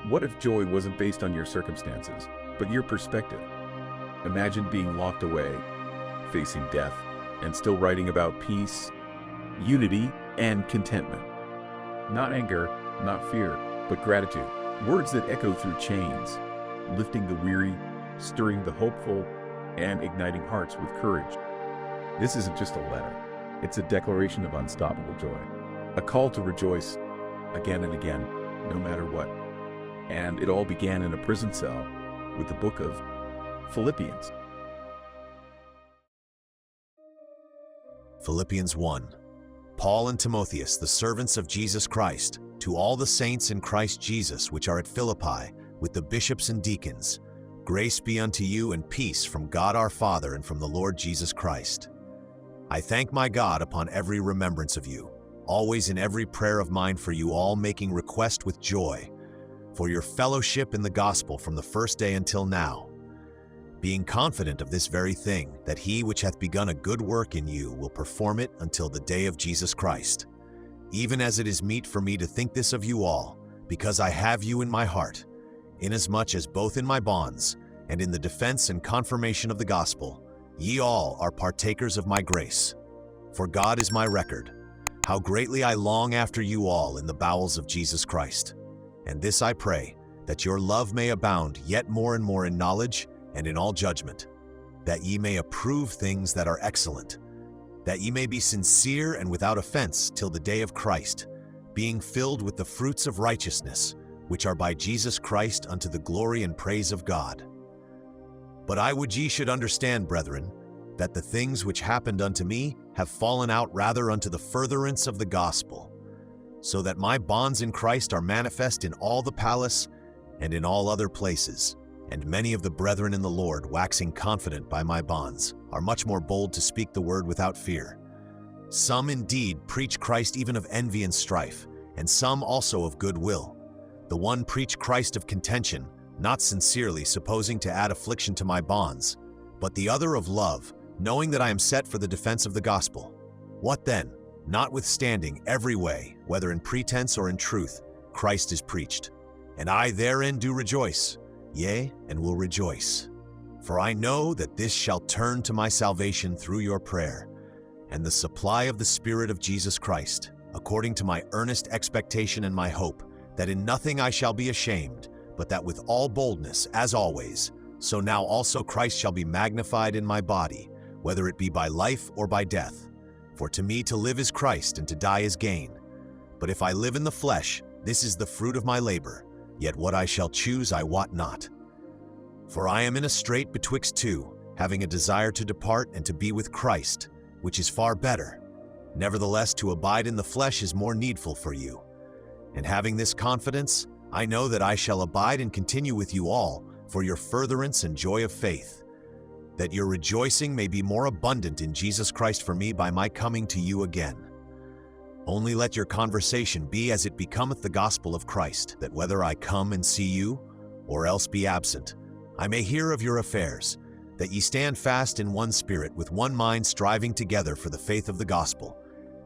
What if joy wasn't based on your circumstances, but your perspective? Imagine being locked away, facing death, and still writing about peace, unity, and contentment. Not anger, not fear, but gratitude. Words that echo through chains, lifting the weary, stirring the hopeful, and igniting hearts with courage. This isn't just a letter. It's a declaration of unstoppable joy. A call to rejoice again and again, no matter what. And it all began in a prison cell with the Book of Philippians. Philippians 1. Paul and Timotheus, the servants of Jesus Christ, to all the saints in Christ Jesus which are at Philippi, with the bishops and deacons, grace be unto you and peace from God our Father and from the Lord Jesus Christ. I thank my God upon every remembrance of you, always in every prayer of mine for you all, making request with joy, for your fellowship in the gospel from the first day until now, being confident of this very thing, that he which hath begun a good work in you will perform it until the day of Jesus Christ. Even as it is meet for me to think this of you all, because I have you in my heart, inasmuch as both in my bonds and in the defense and confirmation of the gospel, ye all are partakers of my grace. For God is my record, how greatly I long after you all in the bowels of Jesus Christ. And this I pray, that your love may abound yet more and more in knowledge and in all judgment, that ye may approve things that are excellent, that ye may be sincere and without offense till the day of Christ, being filled with the fruits of righteousness, which are by Jesus Christ unto the glory and praise of God. But I would ye should understand, brethren, that the things which happened unto me have fallen out rather unto the furtherance of the gospel, so that my bonds in Christ are manifest in all the palace and in all other places. And many of the brethren in the Lord, waxing confident by my bonds, are much more bold to speak the word without fear. Some indeed preach Christ even of envy and strife, and some also of good will. The one preach Christ of contention, not sincerely, supposing to add affliction to my bonds, but the other of love, knowing that I am set for the defense of the gospel. What then? Notwithstanding every way, whether in pretense or in truth, Christ is preached. And I therein do rejoice, yea, and will rejoice. For I know that this shall turn to my salvation through your prayer, and the supply of the Spirit of Jesus Christ, according to my earnest expectation and my hope, that in nothing I shall be ashamed, but that with all boldness, as always, so now also Christ shall be magnified in my body, whether it be by life or by death. For to me to live is Christ, and to die is gain. But if I live in the flesh, this is the fruit of my labor, yet what I shall choose I wot not. For I am in a strait betwixt two, having a desire to depart and to be with Christ, which is far better. Nevertheless, to abide in the flesh is more needful for you. And having this confidence, I know that I shall abide and continue with you all for your furtherance and joy of faith, that your rejoicing may be more abundant in Jesus Christ for me by my coming to you again. Only let your conversation be as it becometh the gospel of Christ, that whether I come and see you, or else be absent, I may hear of your affairs, that ye stand fast in one spirit, with one mind, striving together for the faith of the gospel,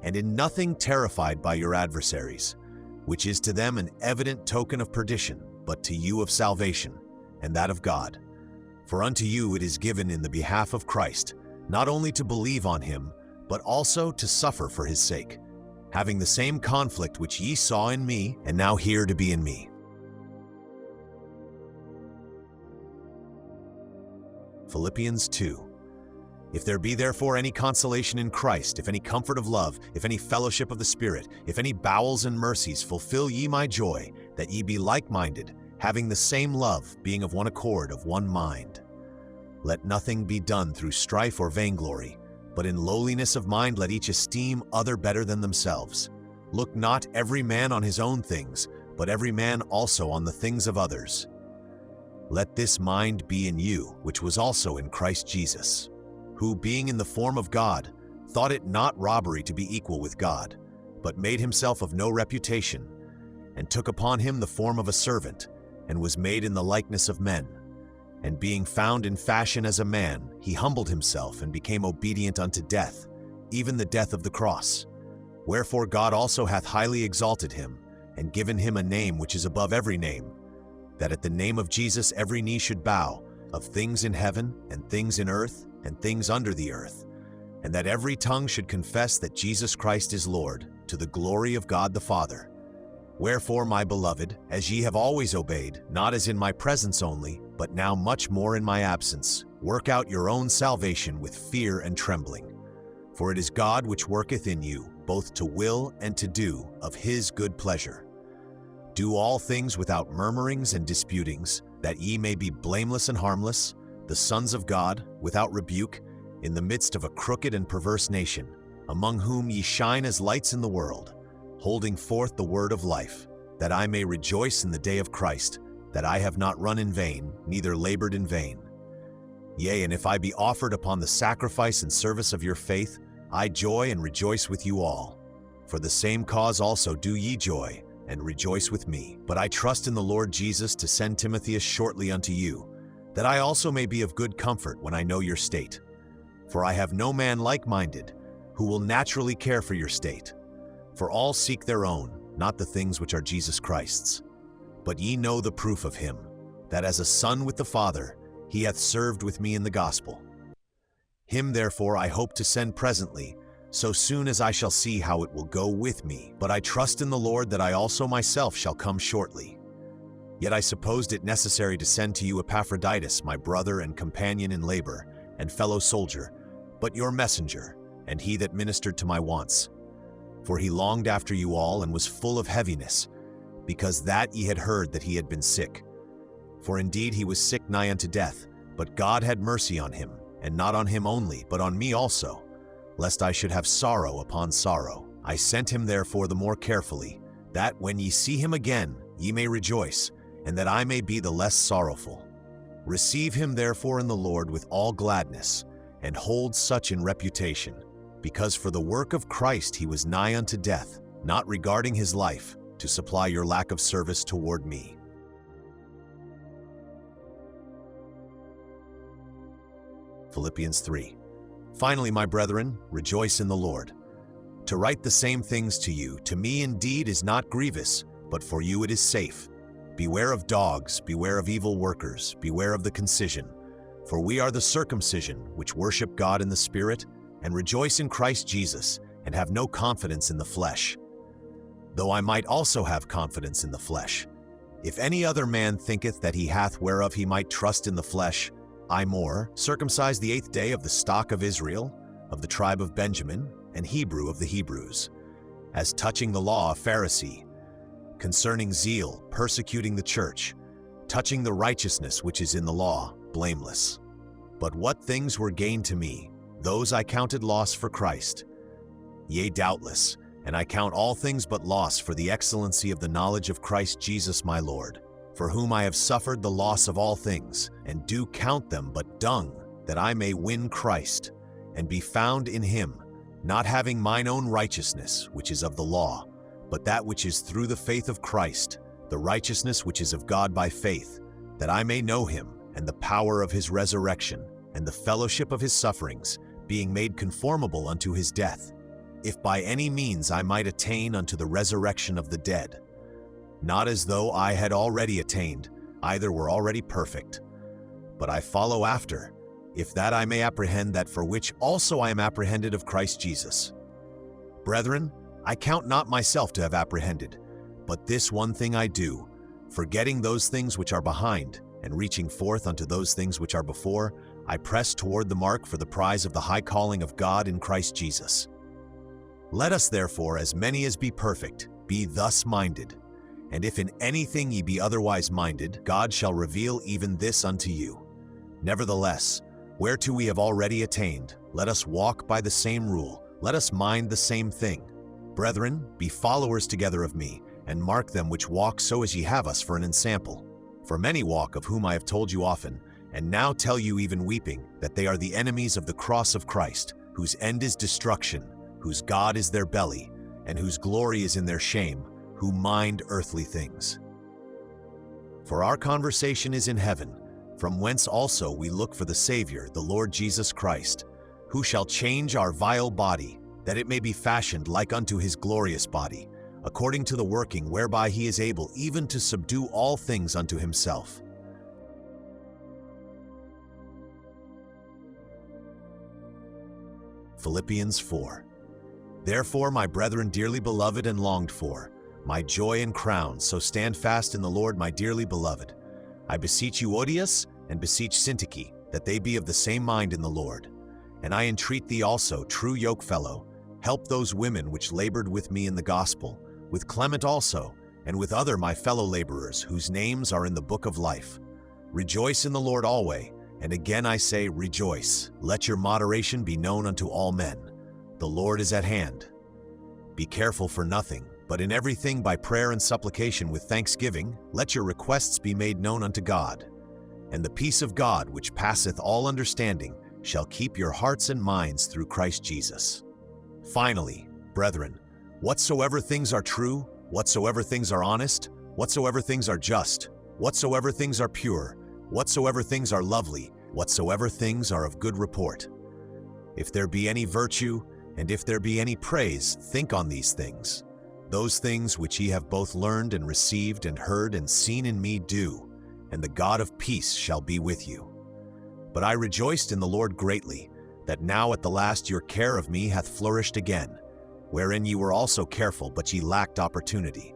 and in nothing terrified by your adversaries, which is to them an evident token of perdition, but to you of salvation, and that of God. For unto you it is given in the behalf of Christ, not only to believe on him, but also to suffer for his sake, having the same conflict which ye saw in me, and now hear to be in me. Philippians 2. If there be therefore any consolation in Christ, if any comfort of love, if any fellowship of the Spirit, if any bowels and mercies, fulfill ye my joy, that ye be like-minded, having the same love, being of one accord, of one mind. Let nothing be done through strife or vainglory, but in lowliness of mind let each esteem other better than themselves. Look not every man on his own things, but every man also on the things of others. Let this mind be in you, which was also in Christ Jesus, who, being in the form of God, thought it not robbery to be equal with God, but made himself of no reputation, and took upon him the form of a servant, and was made in the likeness of men. And being found in fashion as a man, he humbled himself and became obedient unto death, even the death of the cross. Wherefore God also hath highly exalted him, and given him a name which is above every name, that at the name of Jesus every knee should bow, of things in heaven and things in earth and things under the earth, and that every tongue should confess that Jesus Christ is Lord, to the glory of God the Father. Wherefore, my beloved, as ye have always obeyed, not as in my presence only, but now much more in my absence, work out your own salvation with fear and trembling. For it is God which worketh in you, both to will and to do of his good pleasure. Do all things without murmurings and disputings, that ye may be blameless and harmless, the sons of God, without rebuke, in the midst of a crooked and perverse nation, among whom ye shine as lights in the world, holding forth the word of life, that I may rejoice in the day of Christ, that I have not run in vain, neither labored in vain. Yea, and if I be offered upon the sacrifice and service of your faith, I joy and rejoice with you all. For the same cause also do ye joy, and rejoice with me. But I trust in the Lord Jesus to send Timotheus shortly unto you, that I also may be of good comfort when I know your state. For I have no man like-minded, who will naturally care for your state. For all seek their own, not the things which are Jesus Christ's. But ye know the proof of him, that as a son with the Father, he hath served with me in the gospel. Him therefore I hope to send presently, so soon as I shall see how it will go with me. But I trust in the Lord that I also myself shall come shortly. Yet I supposed it necessary to send to you Epaphroditus, my brother and companion in labor, and fellow soldier, but your messenger, and he that ministered to my wants. For he longed after you all, and was full of heaviness, because that ye had heard that he had been sick. For indeed he was sick nigh unto death, but God had mercy on him, and not on him only, but on me also, lest I should have sorrow upon sorrow. I sent him therefore the more carefully, that when ye see him again, ye may rejoice, and that I may be the less sorrowful. Receive him therefore in the Lord with all gladness, and hold such in reputation, because for the work of Christ he was nigh unto death, not regarding his life, to supply your lack of service toward me. Philippians 3. Finally, my brethren, rejoice in the Lord. To write the same things to you, to me indeed is not grievous, but for you it is safe. Beware of dogs, beware of evil workers, beware of the concision. For we are the circumcision, which worship God in the Spirit, and rejoice in Christ Jesus, and have no confidence in the flesh. Though I might also have confidence in the flesh. If any other man thinketh that he hath whereof he might trust in the flesh, I more, circumcised the 8th day of the stock of Israel, of the tribe of Benjamin, and Hebrew of the Hebrews. As touching the law, a Pharisee. Concerning zeal, persecuting the church. Touching the righteousness which is in the law, blameless. But what things were gain to me, those I counted loss for Christ. Yea, doubtless, and I count all things but loss for the excellency of the knowledge of Christ Jesus my Lord, for whom I have suffered the loss of all things, and do count them but dung, that I may win Christ, and be found in him, not having mine own righteousness, which is of the law, but that which is through the faith of Christ, the righteousness which is of God by faith, that I may know him, and the power of his resurrection, and the fellowship of his sufferings, being made conformable unto his death, if by any means I might attain unto the resurrection of the dead. Not as though I had already attained, either were already perfect. But I follow after, if that I may apprehend that for which also I am apprehended of Christ Jesus. Brethren, I count not myself to have apprehended, but this one thing I do, forgetting those things which are behind, and reaching forth unto those things which are before, I press toward the mark for the prize of the high calling of God in Christ Jesus. Let us therefore, as many as be perfect, be thus minded. And if in anything ye be otherwise minded, God shall reveal even this unto you. Nevertheless, whereto we have already attained, let us walk by the same rule, let us mind the same thing. Brethren, be followers together of me, and mark them which walk so as ye have us for an ensample. For many walk, of whom I have told you often, and now tell you even weeping, that they are the enemies of the cross of Christ, whose end is destruction, whose God is their belly, and whose glory is in their shame, who mind earthly things. For our conversation is in heaven, from whence also we look for the Savior, the Lord Jesus Christ, who shall change our vile body, that it may be fashioned like unto his glorious body, according to the working whereby he is able even to subdue all things unto himself. Philippians 4. Therefore, my brethren dearly beloved and longed for, my joy and crown, so stand fast in the Lord, my dearly beloved. I beseech you, Odius, and beseech Syntyche, that they be of the same mind in the Lord. And I entreat thee also, true yokefellow, help those women which labored with me in the gospel, with Clement also, and with other my fellow laborers, whose names are in the book of life. Rejoice in the Lord always, and again I say, rejoice. Let your moderation be known unto all men. The Lord is at hand. Be careful for nothing, but in everything by prayer and supplication with thanksgiving, let your requests be made known unto God. And the peace of God, which passeth all understanding, shall keep your hearts and minds through Christ Jesus. Finally, brethren, whatsoever things are true, whatsoever things are honest, whatsoever things are just, whatsoever things are pure, whatsoever things are lovely, whatsoever things are of good report. If there be any virtue, and if there be any praise, think on these things. Those things which ye have both learned and received and heard and seen in me do, and the God of peace shall be with you. But I rejoiced in the Lord greatly, that now at the last your care of me hath flourished again, wherein ye were also careful, but ye lacked opportunity.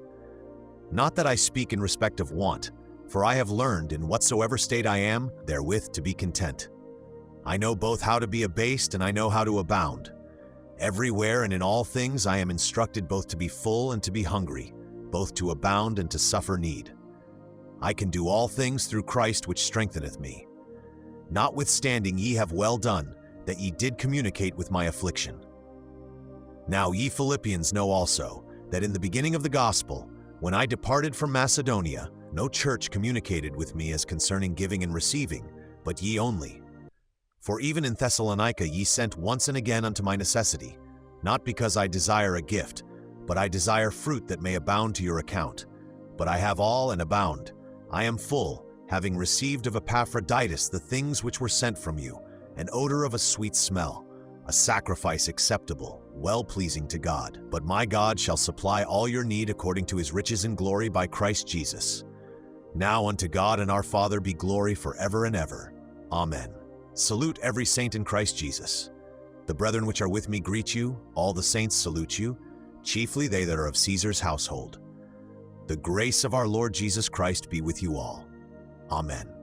Not that I speak in respect of want, for I have learned in whatsoever state I am, therewith to be content. I know both how to be abased and I know how to abound. Everywhere and in all things I am instructed both to be full and to be hungry, both to abound and to suffer need. I can do all things through Christ which strengtheneth me. Notwithstanding ye have well done, that ye did communicate with my affliction. Now ye Philippians know also, that in the beginning of the gospel, when I departed from Macedonia, no church communicated with me as concerning giving and receiving, but ye only. For even in Thessalonica ye sent once and again unto my necessity, not because I desire a gift, but I desire fruit that may abound to your account. But I have all and abound. I am full, having received of Epaphroditus the things which were sent from you, an odor of a sweet smell, a sacrifice acceptable, well-pleasing to God. But my God shall supply all your need according to his riches in glory by Christ Jesus. Now unto God and our Father be glory forever and ever. Amen. Salute every saint in Christ Jesus. The brethren which are with me greet you, all the saints salute you, chiefly they that are of Caesar's household. The grace of our Lord Jesus Christ be with you all. Amen.